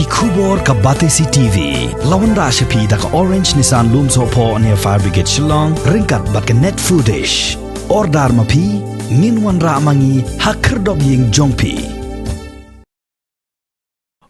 Kubor ka Batesi TV. Lawan Rashapi da ka Orange Nissan Lumso po near Fire Brigade Shillong. Ringkat bat ka net footage. Ordar mapi. Minwan ra mangi hakerdog ying jongpi.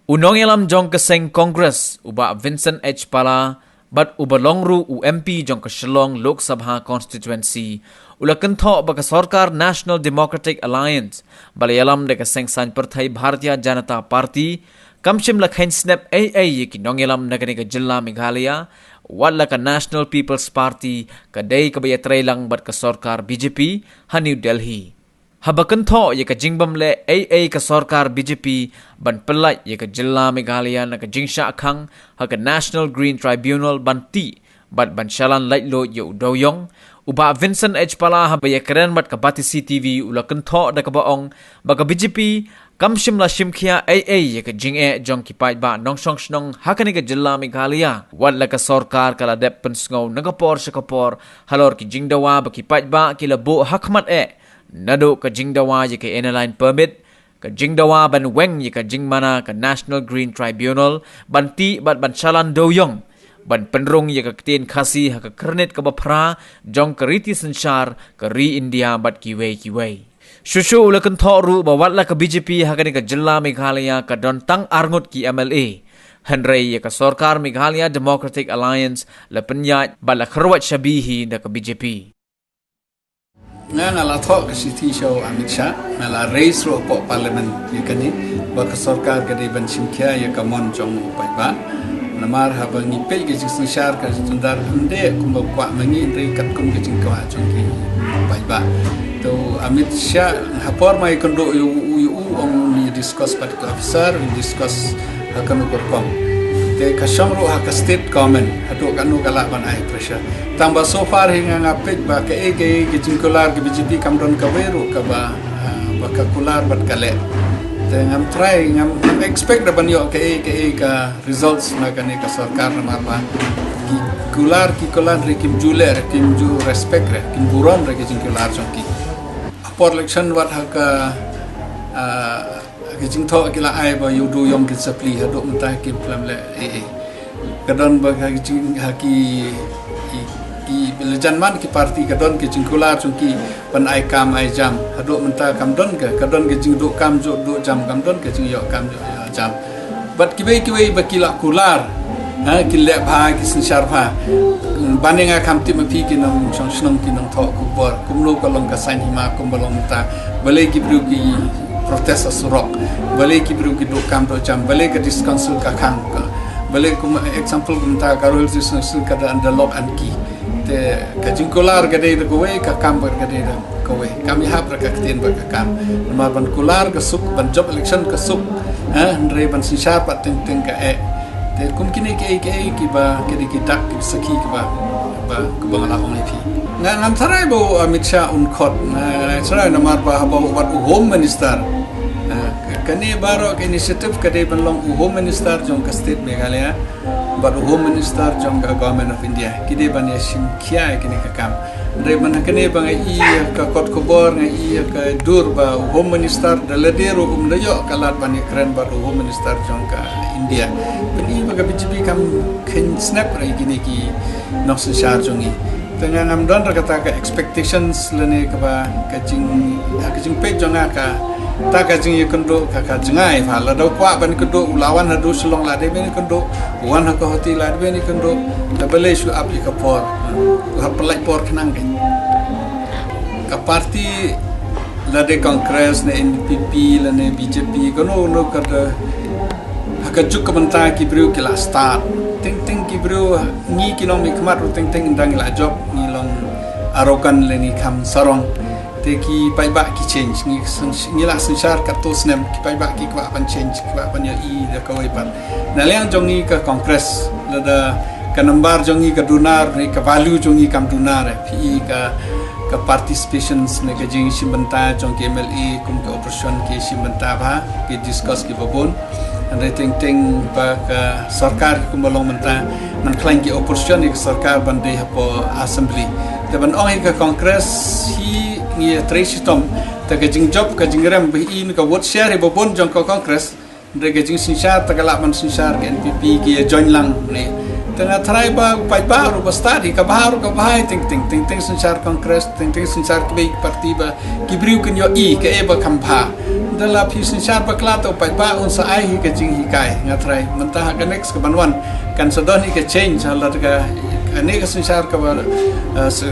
Unong ilam jong kaseng Congress uba Vincent H. Pala bat uba longru UMP jong ka Shillong Lok Sabha constituency ula kentho ba ka Sarkar National Democratic Alliance balayalam de kaseng san partai Bharatiya Janata Party kamshim lakhain snap AA ki nongelam nagani ka Jilla Meghalaya wala ka National People's Party kadai ka bayatray lang bat ka Sarkar BJP ha New Delhi. Habakantho ye ka jingbam le AA ka Sarkar BJP ban pelai ye ka Jilla Meghalaya na ka jingsha akhang ha ka National Green Tribunal banti bat banshalan laitlo ye udoyong uba Vincent H. Pala ha bayakren bat ka Batesi TV ula kantho da ka baong baga BJP kamshim la shimkhia AA ye ka jinge jong kipai ba nongsong snong hakani ka Jilla Meghalaya wala ka Sarkar kala dep pensngau nagapor sakapor halor ki jingdawa ba kipai ba kila bo hakmat nado ka jingdawa ye ka N-line permit ka jingdawa ban weng ye ka jingmana ka National Green Tribunal banti bat bansalan doyong ban penrong ye ka ktin khasi ha ka kernet ka bapra jong ka riti sanchar ka ri India bat kiwei shushu ula kan thoru ba watla ka BJP ha ka ni ka Jilla Meghalaya ka don tang arngot ki MLA Henry ye ka Sarkar Meghalaya Democratic Alliance la penyat bala kharwat shabihi da ka BJP Ngala thok si thi show Amit Shah ngala raise ro po parliament yakani ba ka Sarkar ka de ban simkhya ya ka mon jong upai ba namar ha ba ni pe ge jing shar ka tundar ande kumba kwa mangi re kat kum ge jing kwa jong ki upai ba to Amit Shah ha por mai kondo yu ong ni discuss pat ka officer discuss ha kan ko kom te kasamro ha ka state government hatu kanu kala ban ai pressure tambah so far hingga ngapit ba ke jingkular ke BJP kamdon ka weru ka ba ka kular bat kale te ngam try ngam expect da ban yo ke ka results na kane ka Sarkar na marba ki kular re kim juler kim ju respect re kim buron re ke jingkular chonki por election wat ha ka ke jingtho kila ai ba yudu yom ki sapli hadu mta ki plan le kadon ba ka jing ha ki lejanman ki parti kadon ke jingkular chungki pan ai kam ai jam hadu menta kamdon ke kadon ke jing do kam jo do jam kamdon ke jing yo kam jo jam bat kiwei bakila kular ha kille bha ki sinshar bha baninga kamti mapi ki nang shnong ki nang tho ku bor kumlo kalong ka san hima kumbalong ta bale ki bru ki protest asurok bale ki bru ki do kam do jam bale ka discouncil ka khang bale kum example menta karol discouncil ka da andalok an ki te ka jingkular gade de kowe ka kamber gade de kowe kami hap ka ktin ba ka kam ma ban kular ka suk ban job election ka suk ndre ban sisha pat ting ka te kum kini ke ki ba ke di kitak ki saki ki ba ku bangala ong pi ngam tharai bo Amit Shah un khot tharai na mar ba ba wat home minister kani baro ke initiative kade ban long home minister jong ka state Meghalaya but home minister jong ka government of India kide ban ya sim khia kini ka kam re ban kane bang I ka kot kobor ngai ka dur ba home minister daladero dayo kalat ban kren ba home minister jong ka India bani ba BJP kam khin snap rai kini ki nok se shar jongi tengah ngam don kata ka expectations lene ka ba ka jing pe jonga ka ta ka jing yekendo ka jingai pha la do kwa ban kendo ulawan hadu selong la de ben kendo wan ha ko hoti la de ben kendo double issue apli ka por ha pelai por kenang ka parti la de Congress ne NPP la ne BJP kono no ka ka juk ka banta ki bru ki la start ting ki bru ni ki long mi kmat ting ndang la job ni long arokan le ni kam sarong te ki pai ba ki change ni la sanchar ka to snem ki pai ba ki kwa pan change kwa pan ya I da ka wai pan na leang jong ni ka congress la da ka number jong ni ka dunar ni ka value jong ni kam dunar pi ka participations ne ka jing simbanta jong ki MLA kum ka operation ki simbanta ba ki discuss ki babon andai ting ba ka Sarkar kumbalong menta man klaim ki operation ki Sarkar bande hapo assembly te ban ong ka congress hi ni tresitom ta ka jing job ka jing ram bi in ka vote share bo bon jong ka congress Mereka jing sinsar tagalak man sinsar ke NPP ki join lang ni tengah try ba pai baru ba study ka baru ka bahai ting sinsar kongres ting sinsar ke parti ba ki briu kan yo I ke eba kampa dala pi sinsar ba klato pai ba un sa ai ke jing hikai ngatrai mentah ka next ke banwan kan sedon ke change halat ka kani ka sinsar ka ba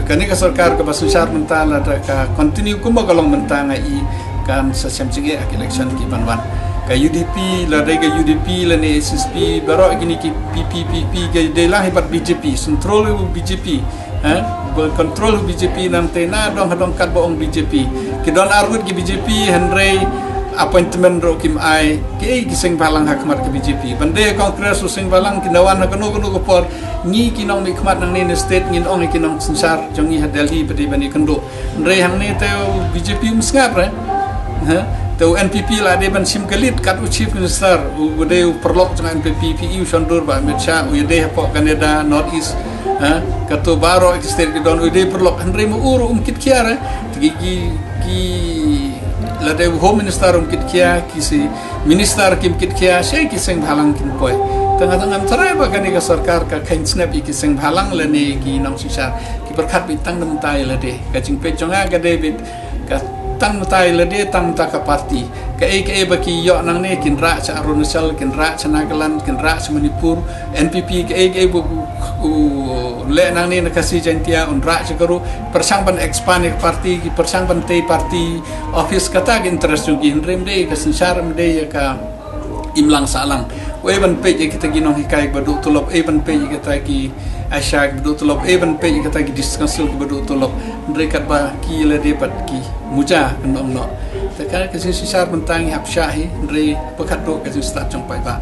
kani ka sarkar ka ba sinsar mentah la ka continue kuma galong mentah ngai kan sa semcinge election ki banwan ka UDP la rega UDP la ne SSP baro gini ki PPP ke de lah hebat BJP control BJP control BJP nam te na dong hadong kat boong BJP ki don arwut ki BJP Henry appointment ro kim ai ke giseng balang hakmat ke BJP bande kongres useng balang kinawan na kanu ko por ni kinong mi khmat nang ne state ngin ong kinong sensar jongi ha Delhi badi bani kendo Henry hang ne te BJP musngap re tu NPP lah dia ban sim kelit kat chief minister ude perlok dengan NPP PU Shandur ba Mircha ude po Canada North East katu baro state di don ude perlok andre mu uru kit kiara ki la de home minister kit kia ki si minister kim kit kia sei ki seng halang kin poi tengah-tengah cerai ba kani ka sarkar ka kain snap ki seng halang le ne ki nong sisar ki berkat bintang dem tai la de ka jing pe jonga ka David ka tang mutai le dia tang mutai ke parti ke baki yok nang ne kin ra cha Arunachal kin ra cha Nagaland kin ra cha Manipur NPP ke bu le nang ne kasih jantia un ra cha karu persang ban expand parti ki persang ban te parti office kata ki interest ki rem de ka sensar de ka imlang salang ban pe kita ki nong hikai badu tulop ban pe kita ki Asia badu tulop ban pe kita ki diskansil ki badu tulop mereka ba ki le de pat ki muja kendong no takkan kasi sisar bentang hapsyahi ndre pekat do kasi start jong pai ba